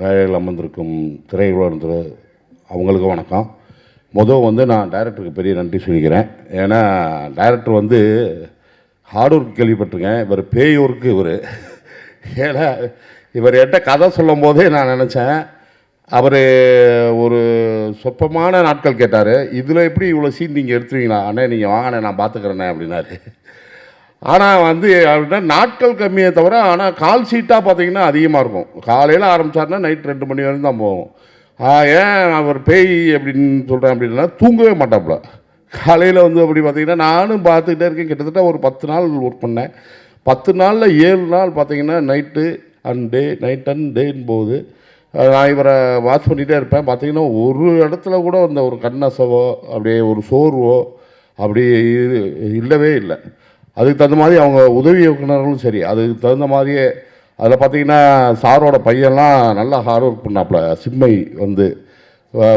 மேடையில் அமர்ந்திருக்கும் திரையுலக அவங்களுக்கும் வணக்கம். வந்து நான் டைரக்டருக்கு பெரிய நன்றி சொல்லிக்கிறேன். ஏன்னா டைரக்டர் வந்து ஹார்ட் ஒர்க் கேள்விப்பட்டிருக்கேன், இவர் பேய் ஒர்க்கு இவர். ஏன்னா இவர் என்கிட்ட கதை சொல்லும் போதே நான் நினச்சேன், அவர் ஒரு சொற்பமான நாட்கள் கேட்டார், இதில் எப்படி இவ்வளோ சீன் நீங்கள் எடுத்துருவீங்களா? அண்ணே நீங்கள் வாங்கண்ணே நான் பார்த்துக்கிறேண்ணே அப்படின்னாரு. ஆனால் வந்து அப்படின்னா நாட்கள் கம்மியே தவிர, ஆனால் கால் சீட்டாக பார்த்தீங்கன்னா அதிகமாக இருக்கும். காலையில் ஆரம்பித்தாருன்னா நைட் 2 மணி வரைக்கும் தான் போகும். ஏன் அவர் பேய் அப்படின்னு சொல்கிறேன் அப்படின்னா, தூங்கவே மாட்டாப்புல. காலையில் வந்து அப்படி பார்த்திங்கன்னா நானும் பார்த்துக்கிட்டே இருக்கேன். கிட்டத்தட்ட ஒரு 10 நாள் ஒர்க் பண்ணேன். 10 நாளில் 7 நாள் பார்த்திங்கன்னா night and day, night and டேன்னு போகுது. நான் இவரை வாட்ச் பண்ணிகிட்டே இருப்பேன். பார்த்திங்கன்னா ஒரு இடத்துல கூட அந்த ஒரு கண்ணசவோ அப்படியே ஒரு சோர்வோ அப்படி இல்லவே இல்லை. அதுக்கு தகுந்த மாதிரி அவங்க உதவி இயக்குநர்களும் சரி, அதுக்கு தகுந்த மாதிரியே அதில் பார்த்திங்கன்னா சாரோட பையன்லாம் நல்லா ஹார்ட் ஒர்க் பண்ணாப்புல. சிம்மை வந்து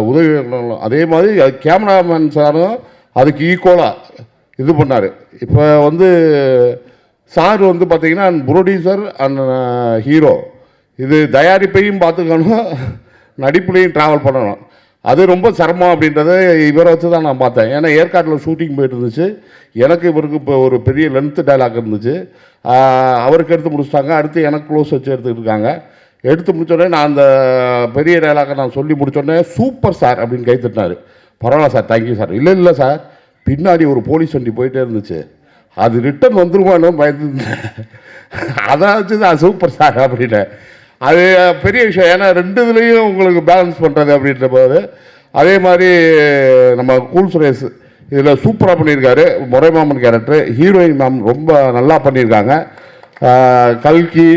உதவி இயக்குநர்களும் அதே மாதிரி கேமராமேன் சாரும் அதுக்கு ஈக்குவலாக இது பண்ணார். இப்போ வந்து சார் வந்து பார்த்திங்கன்னா ப்ரொடியூசர் அண்ட் ஹீரோ, இது தயாரிப்பையும் பார்த்துக்கணும், நடிப்புலையும் ட்ராவல் பண்ணணும். அது ரொம்ப சிரமம் அப்படின்றத இவரை வச்சு தான் நான் பார்த்தேன். ஏன்னா ஏற்காட்டில் ஷூட்டிங் போயிட்டு இருந்துச்சு. எனக்கு இவருக்கு இப்போ ஒரு பெரிய லென்த்து டைலாக் இருந்துச்சு. அவருக்கு எடுத்து முடிச்சிட்டாங்க. அடுத்து எனக்கு க்ளோஸ் வச்சு எடுத்துக்கிட்டு இருக்காங்க. எடுத்து முடித்தோடனே நான் அந்த பெரிய டைலாக்கை நான் சொல்லி முடித்தோடனே சூப்பர் சார் அப்படின்னு கை தட்டினார். பரவாயில்ல சார், தேங்க்யூ சார். இல்லை சார், பின்னாடி ஒரு போலீஸ் வண்டி போயிட்டே இருந்துச்சு, அது ரிட்டன் வந்துருமான்னு பயந்துருந்தேன். அதை வச்சு தான் சூப்பர் சார் அப்படின்னு. அது பெரிய விஷயம். ஏன்னா 2 இதுலேயும் உங்களுக்கு பேலன்ஸ் பண்ணுறது அப்படின்ற போது. அதே மாதிரி நம்ம கூல் சுரேஷ் இதில் சூப்பராக பண்ணியிருக்காரு. முறைமாமன் கேரக்டர், ஹீரோயின் மேம் ரொம்ப நல்லா பண்ணியிருக்காங்க. கல்கி,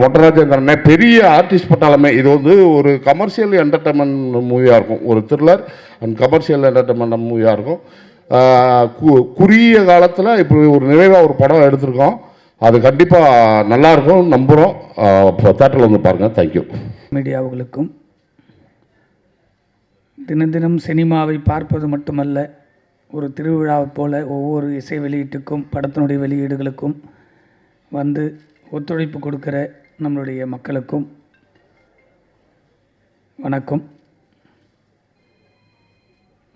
மொட்டராஜேந்திரனே பெரிய ஆர்டிஸ்ட் பட்டாலுமே இது வந்து ஒரு கமர்ஷியல் என்டர்டைன்மெண்ட் மூவியாக இருக்கும். ஒரு த்ரில்லர் அண்ட் கமர்ஷியல் என்டர்டைன்மெண்ட் மூவியாக இருக்கும். குறுகிய காலத்தில் இப்படி ஒரு நிறைவாக ஒரு படம் எடுத்திருக்கோம். அது கண்டிப்பாக நல்லாயிருக்கும் நம்புகிறோம். தேட்டரில் வந்து பாருங்கள். தேங்க்யூ. மீடியாவுகளுக்கும் தினம் தினம் சினிமாவை பார்ப்பது மட்டுமல்ல, ஒரு திருவிழாவை போல ஒவ்வொரு இசை வெளியீட்டுக்கும் படத்தினுடைய வெளியீடுகளுக்கும் வந்து ஒத்துழைப்பு கொடுக்குற நம்மளுடைய மக்களுக்கும் வணக்கம்.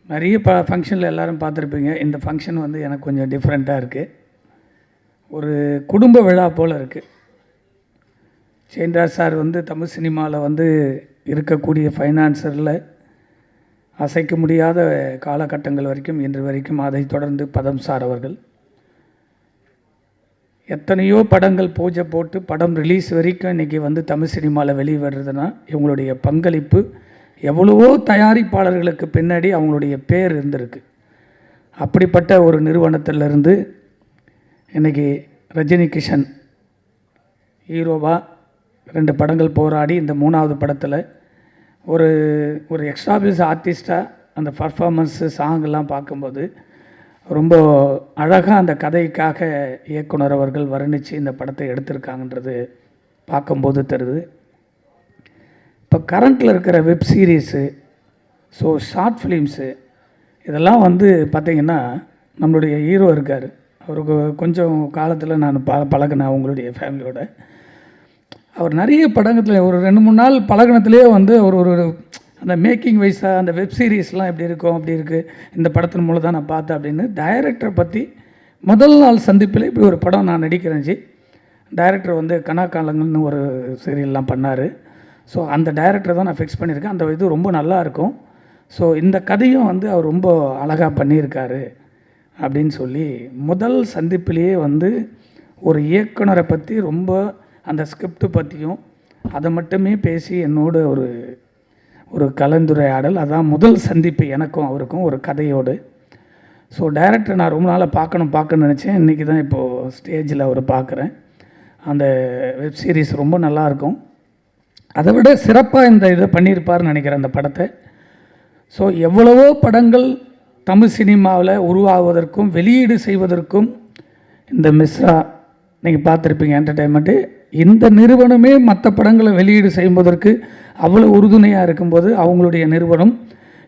நிறைய ஃபங்க்ஷனில் எல்லோரும் பார்த்துருப்பீங்க. இந்த ஃபங்க்ஷன் வந்து எனக்கு கொஞ்சம் டிஃப்ரெண்ட்டாக இருக்குது. ஒரு குடும்ப விழா போல் இருக்குது. சேன்ராஜ் சார் வந்து தமிழ் சினிமாவில் வந்து இருக்கக்கூடிய ஃபைனான்சரில் அசைக்க முடியாத காலகட்டங்கள் வரைக்கும் இன்று வரைக்கும், அதை தொடர்ந்து பதம் சார் அவர்கள் எத்தனையோ படங்கள் பூஜை போட்டு படம் ரிலீஸ் வரைக்கும் இன்றைக்கி வந்து தமிழ் சினிமாவில் வெளிவருதுன்னா இவங்களுடைய பங்களிப்பு எவ்வளவோ தயாரிப்பாளர்களுக்கு பின்னாடி அவங்களுடைய பேர் இருந்திருக்கு. அப்படிப்பட்ட ஒரு நிறுவனத்திலிருந்து இன்றைக்கி ரஜினி கிஷன் ஹீரோவாக 2 படங்கள் போராடி இந்த 3வது படத்தில் ஒரு ஒரு எக்ஸ்ட்ராபிள்ஸ் ஆர்டிஸ்டாக அந்த பர்ஃபார்மன்ஸு சாங்கெல்லாம் பார்க்கும்போது ரொம்ப அழகாக அந்த கதைக்காக இயக்குனர் அவர்கள் வர்ணித்து இந்த படத்தை எடுத்திருக்காங்கன்றது பார்க்கும்போது தருது. இப்போ கரண்ட்டில் இருக்கிற web series, so short films, இதெல்லாம் வந்து பார்த்திங்கன்னா நம்மளுடைய ஹீரோ இருக்கார். அவருக்கு கொஞ்சம் காலத்தில் நான் பழகினேன் அவங்களுடைய ஃபேமிலியோட. அவர் நிறைய படத்தில் ஒரு 2-3 நாள் பழகினத்துலேயே வந்து ஒரு அந்த மேக்கிங் வைஸாக அந்த வெப் சீரிஸ்லாம் எப்படி இருக்கும், அப்படி இருக்குது, இந்த படத்தின் மூலம் தான் நான் பார்த்தேன் அப்படின்னு டைரக்டரை பற்றி முதல் நாள் சந்திப்பில் இப்படி ஒரு படம் நான் நடிக்கிறேன் டைரக்டர் வந்து கனாக்காலங்கள்னு ஒரு சீரியல்லாம் பண்ணார். ஸோ அந்த டைரக்டரை தான் நான் ஃபிக்ஸ் பண்ணியிருக்கேன். அந்த இது ரொம்ப நல்லாயிருக்கும். ஸோ இந்த கதையும் வந்து அவர் ரொம்ப அழகாக பண்ணியிருக்காரு அப்படின்னு சொல்லி முதல் சந்திப்பிலேயே வந்து ஒரு இயக்குனரை பற்றி ரொம்ப அந்த ஸ்கிரிப்டு பற்றியும் அதை மட்டுமே பேசி என்னோட ஒரு கலந்துரையாடல். அதான் முதல் சந்திப்பு எனக்கும் அவருக்கும் ஒரு கதையோடு. ஸோ டைரக்டர் நான் ரொம்ப நாளாக பார்க்கணும்னு நினச்சேன். இன்றைக்கி தான் இப்போது ஸ்டேஜில் அவர் பார்க்குறேன். அந்த வெப் சீரிஸ் ரொம்ப நல்லாயிருக்கும். அதை விட சிறப்பாக இந்த இதை பண்ணியிருப்பார்னு நினைக்கிறேன் அந்த படத்தை. ஸோ எவ்வளவோ படங்கள் தமிழ் சினிமாவில் உருவாகுவதற்கும் வெளியீடு செய்வதற்கும் இந்த மிஸ்ரா நீங்கள் பார்த்துருப்பீங்க என்டர்டெயின்மெண்ட்டு, இந்த நிறுவனமே மற்ற படங்களை வெளியீடு செய்வதற்கு அவ்வளோ உறுதுணையாக இருக்கும்போது அவங்களுடைய நிறுவனம்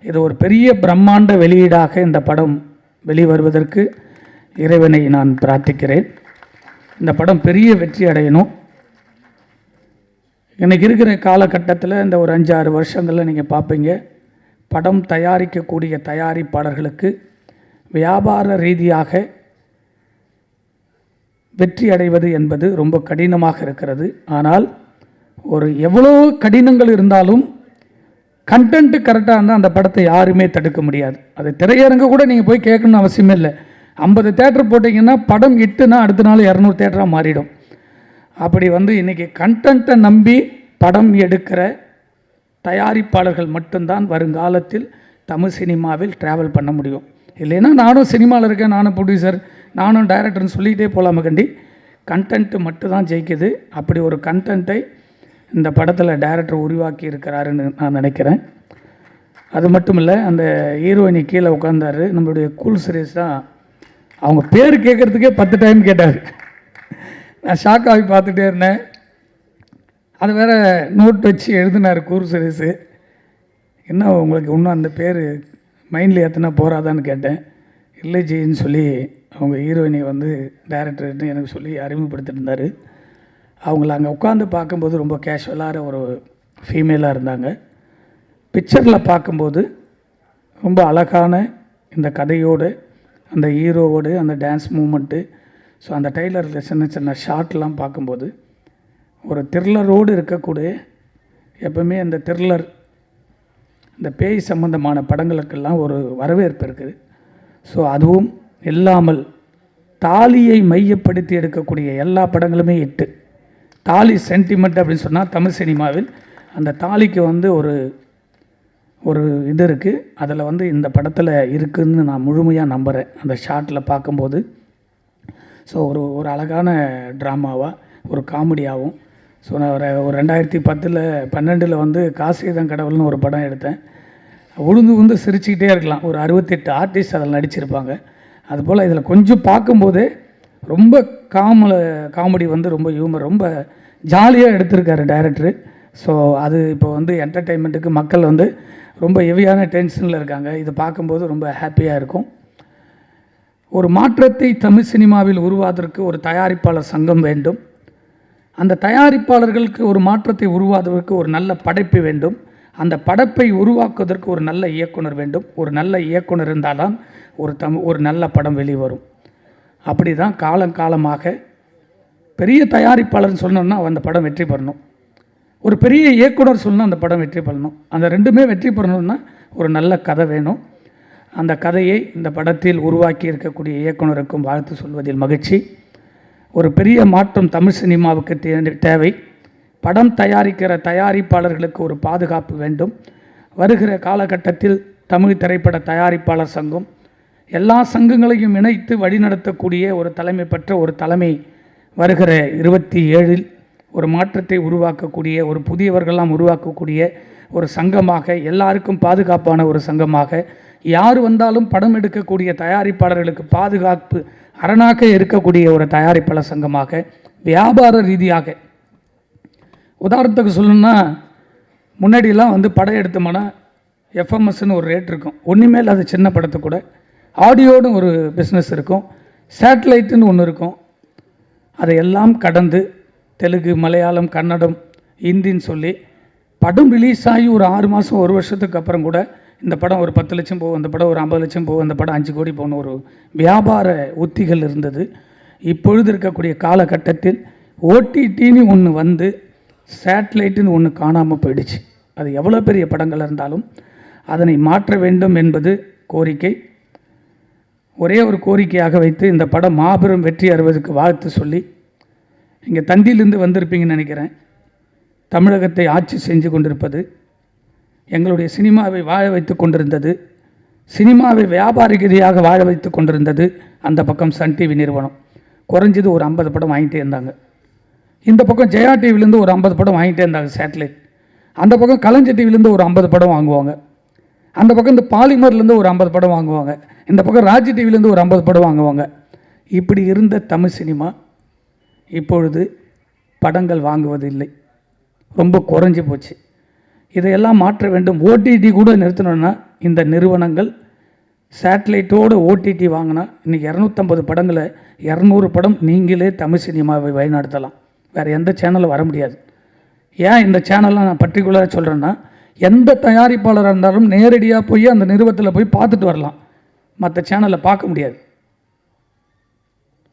இது ஒரு பெரிய பிரம்மாண்ட வெளியீடாக இந்த படம் வெளிவருவதற்கு இறைவனை நான் பிரார்த்திக்கிறேன். இந்த படம் பெரிய வெற்றி அடையணும். இன்றைக்கி இருக்கிற காலகட்டத்தில் இந்த ஒரு 5-6 வருஷங்களில் நீங்கள் பார்ப்பீங்க, படம் தயாரிக்கக்கூடிய தயாரிப்பாளர்களுக்கு வியாபார ரீதியாக வெற்றி அடைவது என்பது ரொம்ப கடினமாக இருக்கிறது. ஆனால் எவ்வளோ கடினங்கள் இருந்தாலும் கண்டென்ட்டு கரெக்டாக இருந்தால் அந்த படத்தை யாருமே தடுக்க முடியாது. அது திரையரங்கு கூட நீங்கள் போய் கேட்கணும்னு அவசியமே இல்லை. 50 தேட்டர் போட்டிங்கன்னா படம் இட்டுனா அடுத்த நாள் 200 தேட்டராக மாறிடும். அப்படி இன்றைக்கி கண்டென்ட்டை நம்பி படம் எடுக்கிற தயாரிப்பாளர்கள் மட்டும்தான் வருங்காலத்தில் தமிழ் சினிமாவில் ட்ராவல் பண்ண முடியும். இல்லைன்னா நானும் சினிமாவில் இருக்கேன், நானும் ப்ரொடியூசர், நானும் டைரக்டர்னு சொல்லிகிட்டே போகலாம கண்டி. கண்டென்ட்டு மட்டும்தான் ஜெயிக்குது. அப்படி ஒரு கண்டென்ட்டை இந்த படத்தில் டைரக்டர் உருவாக்கி இருக்கிறாருன்னு நான் நினைக்கிறேன். அது மட்டும் இல்லை, அந்த ஹீரோயினி கீழே உட்காந்தாரு நம்மளுடைய கூல் சுரேஷ் தான். அவங்க பேர் கேட்குறதுக்கே 10 டைம் கேட்டார். நான் ஷாக் ஆகி பார்த்துட்டே இருந்தேன். அது வேறு நோட் வச்சு எழுதினார் கூல் சுரேஷ். என்ன உங்களுக்கு இன்னும் அந்த பேர் மைண்டில் ஏற்றினா போகிறாதான்னு கேட்டேன். இல்லை ஜின்னு சொல்லி அவங்க ஹீரோயினை டைரக்டர்னு எனக்கு சொல்லி அறிமுகப்படுத்திட்டு இருந்தார். அவங்கள அங்கே உட்காந்து பார்க்கும்போது ரொம்ப கேஷுவலான ஒரு ஃபீமேலாக இருந்தாங்க. பிக்சரில் பார்க்கும்போது ரொம்ப அழகான இந்த கதையோடு, அந்த ஹீரோவோடு, அந்த டான்ஸ் மூமெண்ட்டு, ஸோ அந்த டைலரில் சின்ன சின்ன ஷார்ட்லாம் பார்க்கும்போது ஒரு த்ரில்லரோடு இருக்கக்கூடிய, எப்பவுமே அந்த த்ரில்லர், இந்த பேய் சம்பந்தமான படங்களுக்கெல்லாம் ஒரு வரவேற்பு இருக்குது. ஸோ அதுவும் இல்லாமல் தாலியை மையப்படுத்தி எடுக்கக்கூடிய எல்லா படங்களுமே இட்டு, தாலி சென்டிமெண்ட் அப்படின்னு சொன்னால் தமிழ் சினிமாவில் அந்த தாலிக்கு ஒரு இது இருக்குது. அதில் இந்த படத்தில் இருக்குதுன்னு நான் முழுமையாக நம்புகிறேன் அந்த ஷார்ட்டில் பார்க்கும்போது. ஸோ ஒரு அழகான ட்ராமாவாக, ஒரு காமெடியாகவும். ஸோ நான் ஒரு 2010-12 காசிதான் கடவுள்னு ஒரு படம் எடுத்தேன். உழுந்து சிரிச்சுக்கிட்டே இருக்கலாம். ஒரு 68 ஆர்டிஸ்ட் அதில் நடிச்சிருப்பாங்க. அதுபோல் இதில் கொஞ்சம் பார்க்கும்போதே ரொம்ப காமெடி ரொம்ப ஹியூமர், ரொம்ப ஜாலியாக எடுத்திருக்காரு டைரக்டரு. ஸோ அது இப்போ என்டர்டெயின்மெண்ட்டுக்கு மக்கள் ரொம்ப ஹெவியான டென்ஷனில் இருக்காங்க. இதை பார்க்கும்போது ரொம்ப ஹாப்பியாக இருக்கும். ஒரு மாற்றத்தை தமிழ் சினிமாவில் உருவாவதற்கு ஒரு தயாரிப்பாளர் சங்கம் வேண்டும். அந்த தயாரிப்பாளர்களுக்கு ஒரு மாற்றத்தை உருவாவதற்கு ஒரு நல்ல படைப்பு வேண்டும். அந்த படைப்பை உருவாக்குவதற்கு ஒரு நல்ல இயக்குனர் வேண்டும். ஒரு நல்ல இயக்குனர் இருந்தால்தான் ஒரு நல்ல படம் வெளிவரும். அப்படி தான் காலங்காலமாக பெரிய தயாரிப்பாளர்னு சொன்னோன்னா அந்த படம் வெற்றி பெறணும். ஒரு பெரிய இயக்குனர் சொன்னால் அந்த படம் வெற்றி பெறணும். அந்த ரெண்டுமே வெற்றி பெறணும்னா ஒரு நல்ல கதை வேணும். அந்த கதையை இந்த படத்தில் உருவாக்கி இருக்கக்கூடிய இயக்குனருக்கும் வாழ்த்து சொல்வதில் மகிழ்ச்சி. ஒரு பெரிய மாற்றம் தமிழ் சினிமாவுக்கு தேவை. படம் தயாரிக்கிற தயாரிப்பாளர்களுக்கு ஒரு பாதுகாப்பு வேண்டும். வருகிற காலகட்டத்தில் தமிழ் திரைப்பட தயாரிப்பாளர் சங்கம் எல்லா சங்கங்களையும் இணைத்து வழிநடத்தக்கூடிய ஒரு தலைமை பெற்ற ஒரு தலைமை வருகிற 27 ஒரு மாற்றத்தை உருவாக்கக்கூடிய, ஒரு புதியவர்களெல்லாம் உருவாக்கக்கூடிய ஒரு சங்கமாக, எல்லாருக்கும் பாதுகாப்பான ஒரு சங்கமாக, யார் வந்தாலும் படம் எடுக்கக்கூடிய தயாரிப்பாளர்களுக்கு பாதுகாப்பு அரணாக இருக்கக்கூடிய ஒரு தயாரிப்பாளர் சங்கமாக, வியாபார ரீதியாக. உதாரணத்துக்கு சொல்லணும்னா, முன்னாடியெல்லாம் படம் எடுத்தோம்னா எஃப்எம்எஸ்ன்னு ஒரு ரேட் இருக்கும். ஒன்றுமே இல்லாத சின்ன படத்தை கூட ஆடியோன்னு ஒரு பிஸ்னஸ் இருக்கும், சேட்டலைட்டுன்னு ஒன்று இருக்கும். அதையெல்லாம் கடந்து தெலுங்கு, மலையாளம், கன்னடம், ஹிந்தின்னு சொல்லி படம் ரிலீஸ் ஆகி ஒரு 6 மாதம் 1 வருஷத்துக்கு அப்புறம் கூட இந்த படம் ஒரு 10 லட்சம் போகும், இந்த படம் ஒரு 50 லட்சம் போகும், இந்த படம் 5 கோடி போகணும், ஒரு வியாபார உத்திகள் இருந்தது. இப்பொழுது இருக்கக்கூடிய காலகட்டத்தில் ஓடிடின்னு ஒன்று சேட்டலைட்டுன்னு ஒன்று காணாமல் போயிடுச்சு. அது எவ்வளோ பெரிய படங்கள் இருந்தாலும் அதனை மாற்ற வேண்டும் என்பது கோரிக்கை. ஒரே ஒரு கோரிக்கையாக வைத்து இந்த படம் மாபெரும் வெற்றி அடைவதற்கு வாழ்த்து சொல்லி, இங்கே தந்தியிலிருந்து வந்திருப்பீங்கன்னு நினைக்கிறேன். தமிழகத்தை ஆட்சி செஞ்சு கொண்டிருப்பது, எங்களுடைய சினிமாவை வாழ வைத்து கொண்டிருந்தது, சினிமாவை வியாபாரிகதியாக வாழ வைத்து கொண்டிருந்தது அந்த பக்கம் சன் டிவி நிறுவனம். குறைஞ்சது ஒரு 50 படம் வாங்கிட்டே இருந்தாங்க. இந்த பக்கம் ஜெயா டிவிலேருந்து ஒரு 50 படம் வாங்கிட்டே இருந்தாங்க சேட்டலைட். அந்த பக்கம் கலைஞர் டிவிலேருந்து ஒரு 50 படம் வாங்குவாங்க. அந்த பக்கம் இந்த பாலிமர்லேருந்து ஒரு 50 படம் வாங்குவாங்க. இந்த பக்கம் ராஜ் டிவிலேருந்து ஒரு 50 படம் வாங்குவாங்க. இப்படி இருந்த தமிழ் சினிமா இப்பொழுது படங்கள் வாங்குவதில்லை, ரொம்ப குறைஞ்சி போச்சு. இதையெல்லாம் மாற்ற வேண்டும். ஓடிடி கூட நிறுத்தணும்னா இந்த நிறுவனங்கள் சேட்டலைட்டோடு ஓடிடி வாங்கினா இன்றைக்கி 250 படங்களை 200 படம் நீங்களே தமிழ் சினிமாவை வழிநடத்தலாம். வேறு எந்த சேனலும் வர முடியாது. ஏன் இந்த சேனல்லாம் நான் பர்டிகுலராக சொல்கிறேன்னா, எந்த தயாரிப்பாளராக இருந்தாலும் நேரடியாக போய் அந்த நிறுவனத்தில் போய் பார்த்துட்டு வரலாம். மற்ற சேனலில் பார்க்க முடியாது,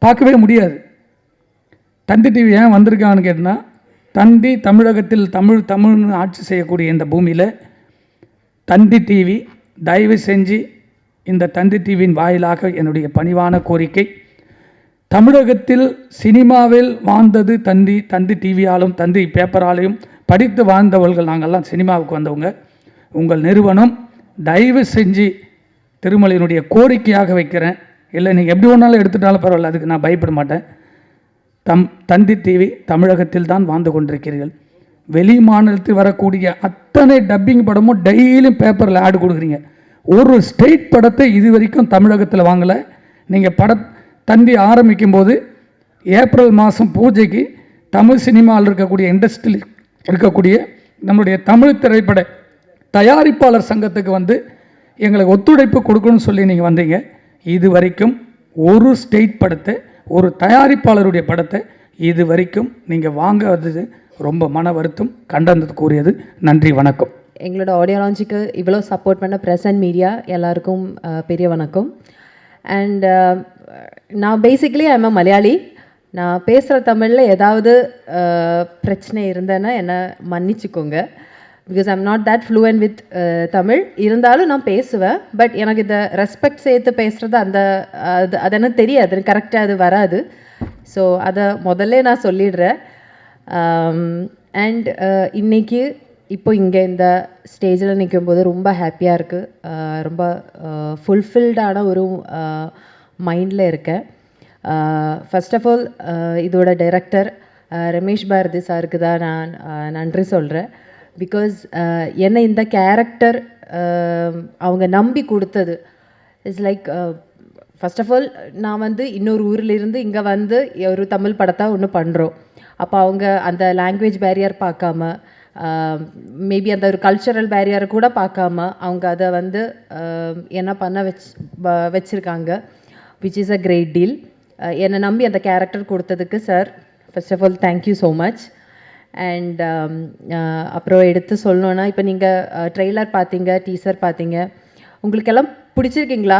பார்க்கவே முடியாது. தந்தி டிவி ஏன் வந்திருக்கான்னு கேட்டால், தந்தி தமிழகத்தில் தமிழ்னு ஆட்சி செய்யக்கூடிய இந்த பூமியில் தந்தி டிவி தயவு செஞ்சு இந்த தந்தி டிவியின் வாயிலாக என்னுடைய பணிவான கோரிக்கை, தமிழகத்தில் சினிமாவில் வாழ்ந்தது தந்தி டிவியாலும் தந்தி பேப்பராலையும் படித்து வாழ்ந்தவர்கள் நாங்கள்லாம் சினிமாவுக்கு வந்தவங்க. உங்கள் நிறுவனம் தயவு செஞ்சு திருமலையினுடைய கோரிக்கையாக வைக்கிறேன், இல்லை நீங்கள் எப்படி ஒன்றாலும் எடுத்துட்டாலும் பரவாயில்ல, அதுக்கு நான் பயப்பட மாட்டேன். தந்தி டிவி தமிழகத்தில் தான் வாழ்ந்து கொண்டிருக்கிறீர்கள். வெளி மாநிலத்தில் வரக்கூடிய அத்தனை டப்பிங் படமும் டெய்லியும் பேப்பரில் ஆடு கொடுக்குறீங்க. ஒரு ஸ்டேட் படத்தை இது வரைக்கும் தமிழகத்தில் வாங்கலை. நீங்கள் தந்தி ஆரம்பிக்கும் போது ஏப்ரல் மாதம் பூஜைக்கு தமிழ் சினிமாவில் இருக்கக்கூடிய இண்டஸ்ட்ரியில் இருக்கக்கூடிய நம்முடைய தமிழ் திரைப்பட தயாரிப்பாளர் சங்கத்துக்கு வந்து எங்களுக்கு ஒத்துழைப்பு கொடுக்கணும்னு சொல்லி நீங்கள் வந்தீங்க. இது வரைக்கும் ஒரு ஸ்டேட் படத்தை, ஒரு தயாரிப்பாளருடைய படத்தை இது வரைக்கும் நீங்கள் வாங்காதது ரொம்ப மன வருத்தம், கண்டனத்துக்குரியது. நன்றி, வணக்கம். எங்களோட ஆடியோ லான்ச்சுக்கு இவ்வளோ சப்போர்ட் பண்ண ப்ரெஸ் அண்ட் மீடியா எல்லாருக்கும் பெரிய வணக்கம். அண்ட் நான் பேசிக்கலி ஐம் அ மலையாளி. நான் பேசுகிற தமிழில் ஏதாவது பிரச்சனை இருந்தேன்னா என்னை மன்னிச்சுக்கோங்க. Because I'm not that fluent with Tamil. இருந்தாலும் நான் பேசுவேன். பட் எனக்கு இந்த ரெஸ்பெக்ட் சேர்த்து பேசுகிறது அது எனக்கு தெரியாது, எனக்கு கரெக்டாக அது வராது. ஸோ அதை முதல்ல நான் சொல்லிடுறேன். அண்ட் இன்னைக்கு இப்போ இங்கே இந்த ஸ்டேஜில் நிற்கும்போது ரொம்ப ஹாப்பியாக இருக்குது. ரொம்ப ஃபுல்ஃபில்டான ஒரு மைண்டில் இருக்கேன். ஃபர்ஸ்ட் ஆஃப் ஆல் இதோட டைரக்டர் ரமேஷ் பாரதி சாருக்கு தான் நான் நன்றி சொல்கிறேன். பிகாஸ் என்னை இந்த கேரக்டர் அவங்க நம்பி கொடுத்தது it's like, first of all நான் வந்து இன்னொரு ஊரிலிருந்து இங்கே வந்து ஒரு தமிழ் படத்தை ஒன்று பண்ணுறோம். அப்போ அவங்க அந்த லாங்குவேஜ் பேரியர் பார்க்காம, மேபி அந்த ஒரு கல்ச்சரல் பேரியரை கூட பார்க்காம அவங்க அதை வந்து என்ன பண்ண வச்சுருக்காங்க, which is a great deal. என்னை நம்பி அந்த கேரக்டர் கொடுத்ததுக்கு sir first of all thank you so much. And அப்புறம் எடுத்து சொல்லணுன்னா, இப்போ நீங்கள் ட்ரெய்லர் பார்த்தீங்க, டீசர் பார்த்தீங்க, உங்களுக்கெல்லாம் பிடிச்சிருக்கீங்களா?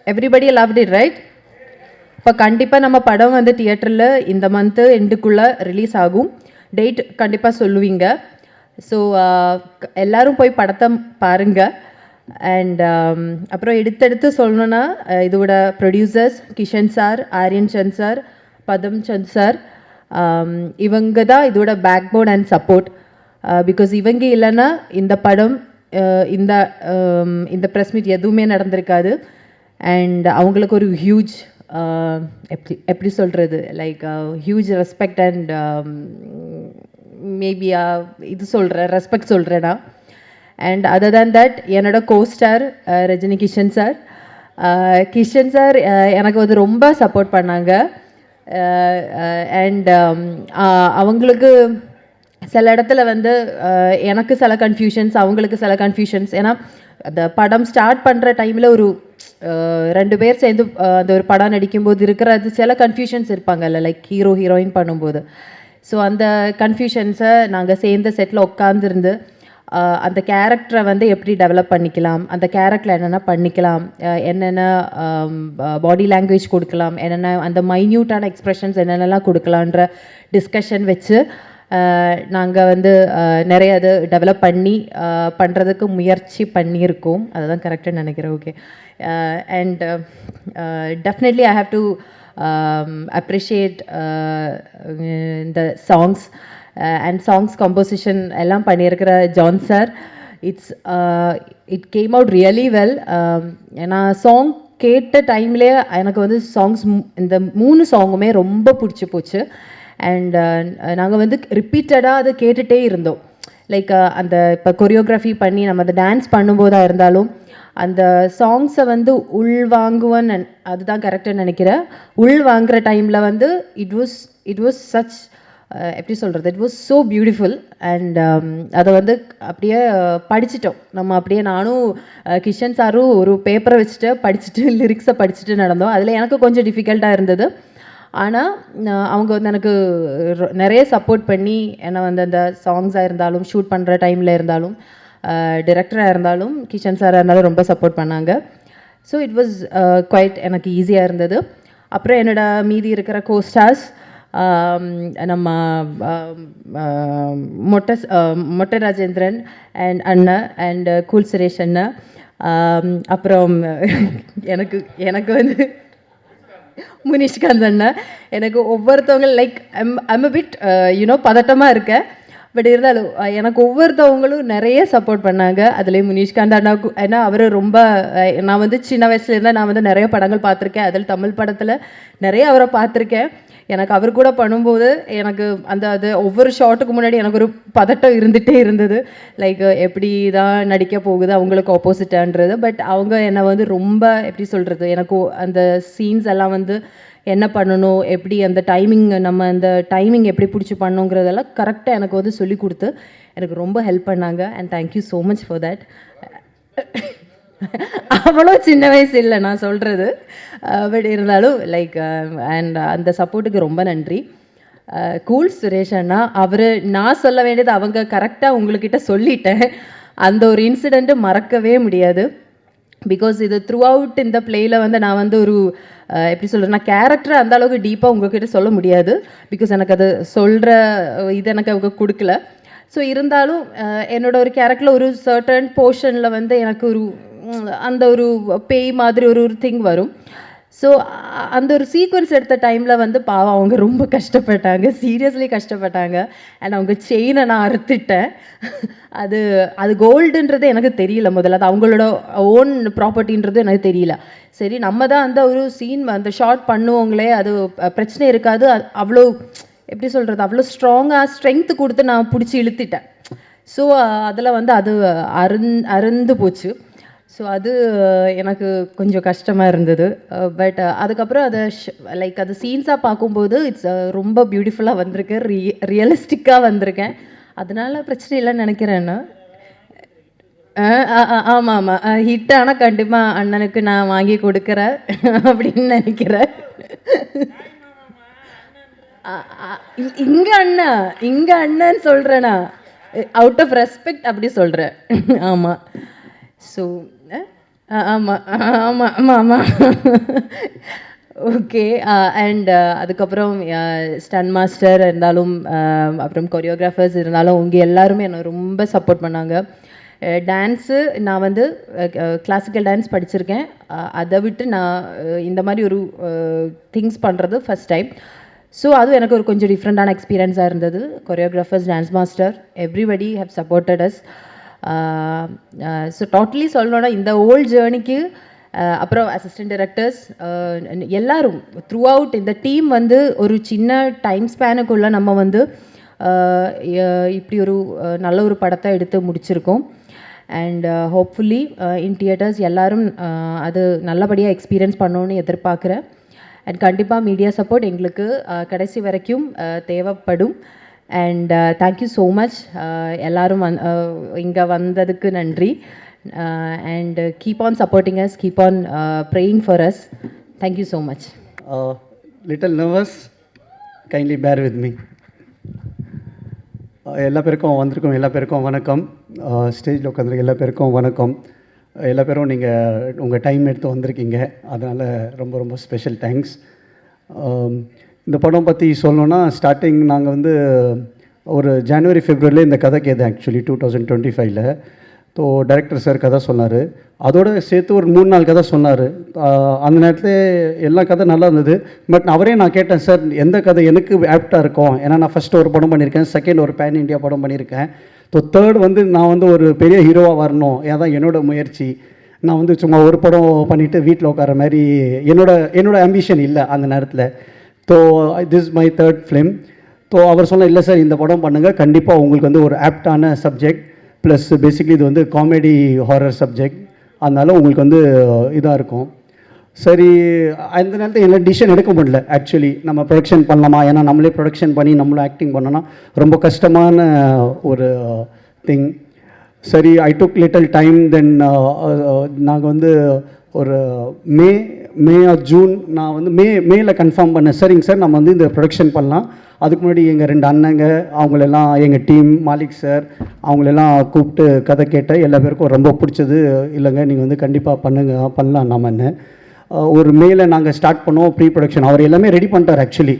Everybody loved it, right? இப்போ கண்டிப்பாக நம்ம படம் வந்து தியேட்டரில் இந்த மந்த்து எண்டுக்குள்ளே ரிலீஸ் ஆகும். டேட் கண்டிப்பாக சொல்லுவீங்க. ஸோ எல்லோரும் போய் படத்தை பாருங்கள். அண்ட் அப்புறம் எடுத்தெடுத்து சொல்லணுன்னா, இதோட producers Kishan sir, Aryan Chand sir, Padam Chand sir, இவங்க தான் இதோட backbone and support. Because இவங்க இல்லைன்னா இந்த படம் இந்த ப்ரெஸ் மீட் எதுவுமே நடந்திருக்காது. அண்ட் அவங்களுக்கு ஒரு ஹியூஜ் எப்படி சொல்கிறது, like huge respect and maybe இது சொல்கிறேன், ரெஸ்பெக்ட் சொல்கிறேன்னா. அண்ட் அதர் தேன் தட் என்னோட கோஸ்டார் ரஜினி கிஷன் சார் எனக்கு வந்து ரொம்ப சப்போர்ட் பண்ணாங்க. அண்ட் அவங்களுக்கு சில இடத்துல வந்து எனக்கு சில கன்ஃபியூஷன்ஸ், அவங்களுக்கு சில கன்ஃபியூஷன்ஸ். ஏன்னா அந்த படம் ஸ்டார்ட் பண்ணுற டைமில் ஒரு 2 பேர் சேர்ந்து அந்த ஒரு படம் நடிக்கும்போது இருக்கிறது சில கன்ஃபியூஷன்ஸ் இருப்பாங்கல்ல, லைக் ஹீரோயின் பண்ணும்போது. ஸோ அந்த கன்ஃபியூஷன்ஸை நாங்கள் சேர்ந்த செட்டில் உட்காந்துருந்து அந்த கேரக்டரை வந்து எப்படி டெவலப் பண்ணிக்கலாம், அந்த கேரக்டரில் என்னென்ன பண்ணிக்கலாம், என்னென்ன பாடி லாங்குவேஜ் கொடுக்கலாம், என்னென்ன அந்த மைன்யூட்டான எக்ஸ்ப்ரெஷன்ஸ் என்னென்னலாம் கொடுக்கலான்ற டிஸ்கஷன் வச்சு நாங்கள் வந்து நிறைய அது டெவலப் பண்ணி பண்ணுறதுக்கு முயற்சி பண்ணியிருக்கோம். அதுதான் கரெக்டாக நினைக்கிறேன். Okay. And definitely I have to appreciate இந்த சாங்ஸ் அண்ட் சாங்ஸ் கம்போசிஷன் எல்லாம் பண்ணியிருக்கிற John sir. It came out really well. நான் சாங் கேட்ட டைம்லேயே எனக்கு வந்து சாங்ஸ் இந்த 3 சாங்குமே ரொம்ப பிடிச்சி போச்சு. அண்ட் நாங்கள் வந்து ரிப்பீட்டடாக அதை கேட்டுகிட்டே இருந்தோம். லைக் அந்த இப்போ கொரியோகிராஃபி பண்ணி நம்ம அதை டான்ஸ் பண்ணும்போதாக இருந்தாலும் அந்த சாங்ஸை வந்து உள்வாங்குவேன்னு அதுதான் கரெக்டாக நினைக்கிறேன். உள்வாங்குற டைமில் வந்து இட் வாஸ் சச் எப்படி சொல்கிறது, it was so beautiful. And அதை வந்து அப்படியே படிச்சிட்டோம் நம்ம. அப்படியே நானும் கிஷன் சாரும் ஒரு பேப்பரை வச்சுட்டு படிச்சுட்டு லிரிக்ஸை படிச்சுட்டு நடந்தோம். அதில் எனக்கு கொஞ்சம் டிஃபிகல்ட்டாக இருந்தது. ஆனால் அவங்க வந்து எனக்கு நிறைய சப்போர்ட் பண்ணி என்னை வந்து அந்த சாங்ஸாக இருந்தாலும் ஷூட் பண்ணுற டைமில் இருந்தாலும் டிரெக்டராக இருந்தாலும் கிஷன் சாராக இருந்தாலும் ரொம்ப சப்போர்ட் பண்ணாங்க. ஸோ இட் வாஸ் குவைட் எனக்கு ஈஸியாக இருந்தது. அப்புறம் என்னோட மீதி இருக்கிற கோஸ்டார்ஸ் நம்ம மொட்டை ராஜேந்திரன் அண்ட் அண்ணன் அண்ட் கூல் சுரேஷ் அண்ணன், அப்புறம் எனக்கு எனக்கு வந்து முனிஷ்காந்த் அண்ணன். எனக்கு ஒவ்வொருத்தவங்க லைக் ஐம் அ பிட் பதட்டமாக இருக்கேன். பட் இருந்தாலும் எனக்கு ஒவ்வொருத்தவங்களும் நிறைய சப்போர்ட் பண்ணாங்க. அதுலேயும் முனிஷ்காந்த் அண்ணாவுக்கு, ஏன்னா அவர் ரொம்ப நான் வந்து சின்ன வயசுலேருந்தா நான் வந்து நிறைய படங்கள் பார்த்துருக்கேன். அதில் தமிழ் படத்தில் நிறைய அவரை பார்த்துருக்கேன். எனக்கு அவர் கூட பண்ணும்போது எனக்கு அது ஒவ்வொரு ஷாட்டுக்கு முன்னாடி எனக்கு ஒரு பதட்டம் இருந்துகிட்டே இருந்தது. லைக் எப்படி தான் நடிக்க போகுது அவங்களுக்கு ஆப்போசிட்டான்றது. பட் அவங்க என்னை வந்து ரொம்ப எப்படி சொல்கிறது, எனக்கு அந்த சீன்ஸ் எல்லாம் வந்து என்ன பண்ணணும், எப்படி அந்த டைமிங் நம்ம அந்த டைமிங் எப்படி பிடிச்சி பண்ணணுங்கிறதெல்லாம் கரெக்டாக எனக்கு வந்து சொல்லி கொடுத்து எனக்கு ரொம்ப ஹெல்ப் பண்ணாங்க. And thank you so much for that. அவ்வளோ சின்ன வயசு இல்லை நான் சொல்கிறது, பட் இருந்தாலும் லைக் அண்ட் அந்த சப்போர்ட்டுக்கு ரொம்ப நன்றி. கூல் சுரேஷ் அண்ணா, அவர் நான் சொல்ல வேண்டியது அவங்க கரெக்டாக உங்கள்கிட்ட சொல்லிட்டேன். அந்த ஒரு இன்சிடெண்ட்டு மறக்கவே முடியாது. பிகாஸ் இது த்ரூ அவுட் இந்த பிளேயில் வந்து நான் வந்து ஒரு எப்படி சொல்கிறது, நான் கேரக்டரை அந்த அளவுக்கு டீப்பாக உங்கள்கிட்ட சொல்ல முடியாது. பிகாஸ் எனக்கு அது சொல்கிற இது எனக்கு அவங்க கொடுக்கல. ஸோ இருந்தாலும் என்னோட ஒரு கேரக்டரில் ஒரு சர்டன் போர்ஷனில் வந்து எனக்கு ஒரு அந்த ஒரு பேய் மாதிரி ஒரு திங் வரும். ஸோ அந்த ஒரு சீக்வன்ஸ் எடுத்த டைமில் வந்து பாவம் அவங்க ரொம்ப கஷ்டப்பட்டாங்க, சீரியஸ்லி கஷ்டப்பட்டாங்க. அண்ட் அவங்க செயினை நான் அறுத்துட்டேன். அது கோல்டுன்றது எனக்கு தெரியல முதல்ல, அது அவங்களோட ஓன் ப்ராப்பர்ட்டின்றது எனக்கு தெரியல. சரி நம்ம தான் அந்த ஒரு சீன் அந்த ஷார்ட் பண்ணுவோங்களே, அது பிரச்சனை இருக்காது, அவ்வளோ எப்படி சொல்கிறது, அவ்வளோ ஸ்ட்ராங்காக ஸ்ட்ரென்த்து கொடுத்து நான் பிடிச்சி இழுத்துட்டேன். ஸோ அதில் வந்து அது அருந்து போச்சு. ஸோ அது எனக்கு கொஞ்சம் கஷ்டமாக இருந்தது. பட் அதுக்கப்புறம் அதை லைக் அது சீன்ஸாக பார்க்கும்போது இட்ஸ் ரொம்ப பியூட்டிஃபுல்லாக வந்திருக்கு, ரியலிஸ்டிக்காக வந்திருக்கேன். அதனால பிரச்சனை இல்லைன்னு நினைக்கிறேன்னு. ஆமாம் ஆமாம், ஹிட் ஆனால் கண்டிப்பாக அண்ணனுக்கு நான் வாங்கி கொடுக்குறேன் அப்படின்னு நினைக்கிறேன். இங்கே அண்ணன்னு சொல்கிறேண்ணா, அவுட் ஆஃப் ரெஸ்பெக்ட் அப்படி சொல்கிறேன். ஆமாம். ஸோ ஆமாம் ஆமாம் ஆமாம் ஆமாம் ஓகே. அண்ட் அதுக்கப்புறம் ஸ்டன் மாஸ்டர் இருந்தாலும் அப்புறம் கொரியோகிராஃபர்ஸ் இருந்தாலும் அவங்க எல்லாருமே என்னை ரொம்ப சப்போர்ட் பண்ணாங்க. டான்ஸு நான் வந்து கிளாசிக்கல் டான்ஸ் படிச்சிருக்கேன். அதை விட்டு நான் இந்த மாதிரி ஒரு திங்ஸ் பண்ணுறது ஃபஸ்ட் டைம். ஸோ அதுவும் எனக்கு ஒரு கொஞ்சம் டிஃப்ரெண்ட்டான எக்ஸ்பீரியன்ஸாக இருந்தது. Choreographers, dance master, everybody have supported as. So totally சொல்லணும்னா இந்த ஓல்ட் ஜேர்னிக்கு அப்புறம் அசிஸ்டன்ட் டைரக்டர்ஸ் எல்லாரும் த்ரூ அவுட் இந்த டீம் வந்து ஒரு சின்ன டைம் ஸ்பேனுக்குள்ளே நம்ம வந்து இப்படி ஒரு நல்ல ஒரு படத்தை எடுத்து முடிச்சிருக்கோம். அண்ட் ஹோப்ஃபுல்லி இன் தியேட்டர்ஸ் எல்லோரும் அது நல்லபடியாக எக்ஸ்பீரியன்ஸ் பண்ணணுன்னு எதிர்பார்க்குறேன். அண்ட் கண்டிப்பாக மீடியா சப்போர்ட் எங்களுக்கு கடைசி வரைக்கும் தேவைப்படும். அண்ட் தேங்க்யூ ஸோ மச் எல்லோரும் இங்கே வந்ததுக்கு நன்றி. And keep on supporting us, keep on praying for us. Thank you so much. Little nervous, kindly bear with me. எல்லா பேருக்கும் வந்திருக்கோம், எல்லா பேருக்கும் வணக்கம். ஸ்டேஜில் உட்காந்துருக்க எல்லா பேருக்கும் வணக்கம். எல்லா பேரும் நீங்கள் உங்கள் டைம் எடுத்து வந்திருக்கீங்க, அதனால் ரொம்ப ரொம்ப ஸ்பெஷல் தேங்க்ஸ். இந்த படம் பற்றி சொல்லணுன்னா, ஸ்டார்டிங் நாங்கள் வந்து ஒரு ஜனவரி ஃபெப்ரவரியில் இந்த கதை Ketu actually 2025. So director sir கதை சொன்னார், அதோடு சேர்த்து ஒரு 3-4 கதை சொன்னார். அந்த நேரத்தில் எல்லா கதை நல்லா இருந்தது. பட் அவரே நான் கேட்டேன், சார் எந்த கதை எனக்கு ஆப்டாக இருக்கும், ஏன்னா நான் ஃபஸ்ட்டு ஒரு படம் பண்ணியிருக்கேன், செகண்ட் ஒரு பேன் இண்டியா படம் பண்ணியிருக்கேன். ஸோ தேர்ட் வந்து நான் வந்து ஒரு பெரிய ஹீரோவாக வரணும், ஏதான் என்னோடய முயற்சி. நான் வந்து சும்மா ஒரு படம் பண்ணிவிட்டு வீட்டில் உட்கார மாதிரி என்னோட ஆம்பிஷன் இல்லை அந்த நேரத்தில். So this my third film. So அவர் சொன்ன, இல்லை சார் இந்த படம் பண்ணுங்கள், கண்டிப்பாக உங்களுக்கு வந்து ஒரு ஆப்டான சப்ஜெக்ட், ப்ளஸ் பேசிக்லி இது வந்து காமெடி ஹாரர் சப்ஜெக்ட், அதனால உங்களுக்கு வந்து இதாக இருக்கும். சரி, அந்த நேரத்தில் என்ன டிசிஷன் எடுக்க முடியல ஆக்சுவலி. நம்ம ப்ரொடக்ஷன் பண்ணலாமா, ஏன்னா நம்மளே ப்ரொடக்ஷன் பண்ணி நம்மளும் ஆக்டிங் பண்ணோன்னா ரொம்ப கஷ்டமான ஒரு திங். சரி, ஐ டுக் லிட்டில் டைம். தென் நாங்கள் வந்து ஒரு மே ஆர் ஜூன் நான் வந்து மேல கன்ஃபார்ம் பண்ணேன். சரிங்க சார், நம்ம வந்து இந்த ப்ரொடக்ஷன் பண்ணலாம். அதுக்கு முன்னாடி எங்கள் 2 அண்ணங்க அவங்களெல்லாம் எங்கள் டீம் மாலிக் சார் அவங்களெல்லாம் கூப்பிட்டு கதை கேட்டேன். எல்லா பேருக்கும் ரொம்ப பிடிச்சது. இல்லைங்க நீங்கள் வந்து கண்டிப்பாக பண்ணலாம் நாமன்னு. ஒரு மேல நாங்கள் ஸ்டார்ட் பண்ணோம் ப்ரீ ப்ரொடக்ஷன். அவர் எல்லாமே ரெடி பண்ணிட்டார் ஆக்சுவலி.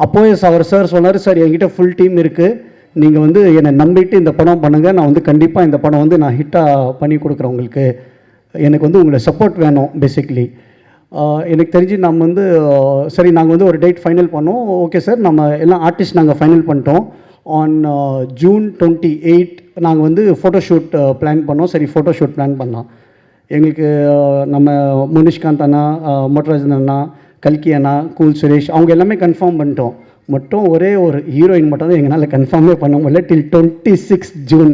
அப்போயே அவர் சார் சொன்னார், சார் என்கிட்ட ஃபுல் டீம் இருக்குது, நீங்கள் வந்து என்னை நம்பிட்டு இந்த படம் பண்ணுங்கள், நான் வந்து கண்டிப்பாக இந்த படம் வந்து நான் ஹிட்டாக பண்ணி கொடுக்குறேன் உங்களுக்கு, எனக்கு வந்து உங்களை சப்போர்ட் வேணும் பேசிக்லி. எனக்கு தெரிஞ்சு நம்ம வந்து சரி நாங்கள் வந்து ஒரு டேட் ஃபைனல் பண்ணோம். ஓகே சார், நம்ம எல்லாம் ஆர்டிஸ்ட் நாங்கள் ஃபைனல் பண்ணிட்டோம். ஆன் June 28 நாங்கள் வந்து ஃபோட்டோஷூட் பிளான் பண்ணோம். சரி ஃபோட்டோஷூட் பிளான் பண்ணோம். எங்களுக்கு நம்ம முனிஷ்காந்த் அண்ணா, மோட்டராஜன் அண்ணா, கல்கி அண்ணா, கூல் சுரேஷ் அவங்க எல்லாமே கன்ஃபார்ம் பண்ணிட்டோம். மட்டும் ஒரே ஒரு ஹீரோயின் மட்டும் தான் எங்களால் கன்ஃபார்மே பண்ண முடியல டில் 26 ஜூன்.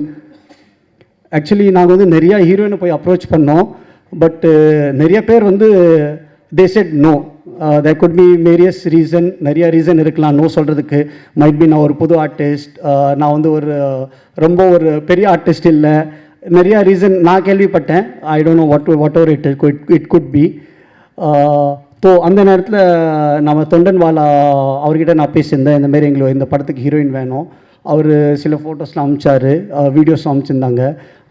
ஆக்சுவலி நாங்கள் வந்து நிறையா ஹீரோயினை போய் அப்ரோச் பண்ணோம். பட்டு நிறைய பேர் வந்து they said no. There could be various reason, நிறையா ரீசன் இருக்கலாம் நோ சொல்கிறதுக்கு. மைட் பி நான் ஒரு புது ஆர்டிஸ்ட், நான் வந்து ரொம்ப ஒரு பெரிய ஆர்டிஸ்ட் இல்லை, நிறையா ரீசன் நான் கேள்விப்பட்டேன். I don't know what ever it could be. So அந்த நேரத்தில் நம்ம தொண்டன்வாலா அவர்கிட்ட நான் பேசியிருந்தேன், இந்தமாரி எங்களுக்கு இந்த படத்துக்கு ஹீரோயின் வேணும். அவர் சில ஃபோட்டோஸ்லாம் அனுப்பிச்சார், வீடியோஸ் அனுப்பிச்சிருந்தாங்க.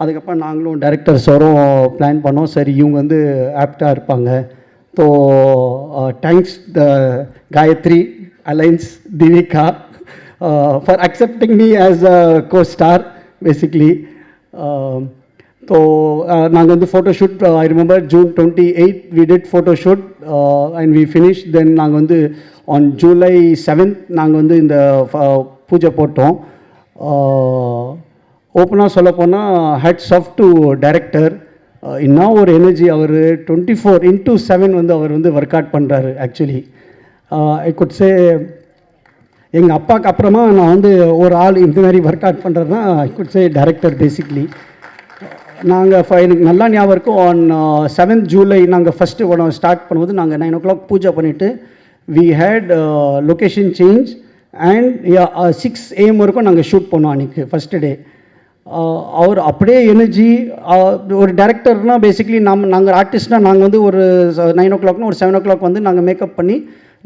அதுக்கப்புறம் நாங்களும் டைரக்டர் சாரும் பிளான் பண்ணோம். சரி இவங்க வந்து ஆப்டாக இருப்பாங்க. So thanks the Gayatri alliance Divika for accepting me as a co-star basically. So நாங்கள் வந்து photoshoot I remember June 28 we did photoshoot and we finished. Then நாங்கள் வந்து on July 7th நாங்கள் வந்து இந்த பூஜை போட்டோம். ஓப்பனாக சொல்லப்போனால் ஹேட்ஸ் ஆஃப் டு டைரக்டர். இன்னும் ஒரு எனர்ஜி, அவர் 24/7 வந்து அவர் வந்து ஒர்க் அவுட் பண்ணுறாரு. ஆக்சுவலி ஐ குட் சே எங்கள் அப்பாவுக்கு அப்புறமா நான் வந்து ஒரு ஆள் இந்த மாதிரி ஒர்க் அவுட் பண்ணுறது தான் I could say director basically. நாங்கள் எனக்கு நல்லா ஞாபகம் இருக்கும். ஆன் 7th July நாங்கள் ஃபஸ்ட்டு படம் ஸ்டார்ட் பண்ணும்போது நாங்கள் 9 o'clock பூஜை பண்ணிவிட்டு we had location change and 6 AM வரைக்கும் நாங்கள் ஷூட் பண்ணோம் அன்றைக்கி ஃபஸ்ட்டு டே. அவர் அப்படியே எனர்ஜி. ஒரு டேரக்டர்னால் பேசிக்லி நாங்கள் ஆர்டிஸ்ட்னால் நாங்கள் வந்து ஒரு 9 o'clockனா ஒரு 7 o'clock வந்து நாங்கள் மேக்கப் பண்ணி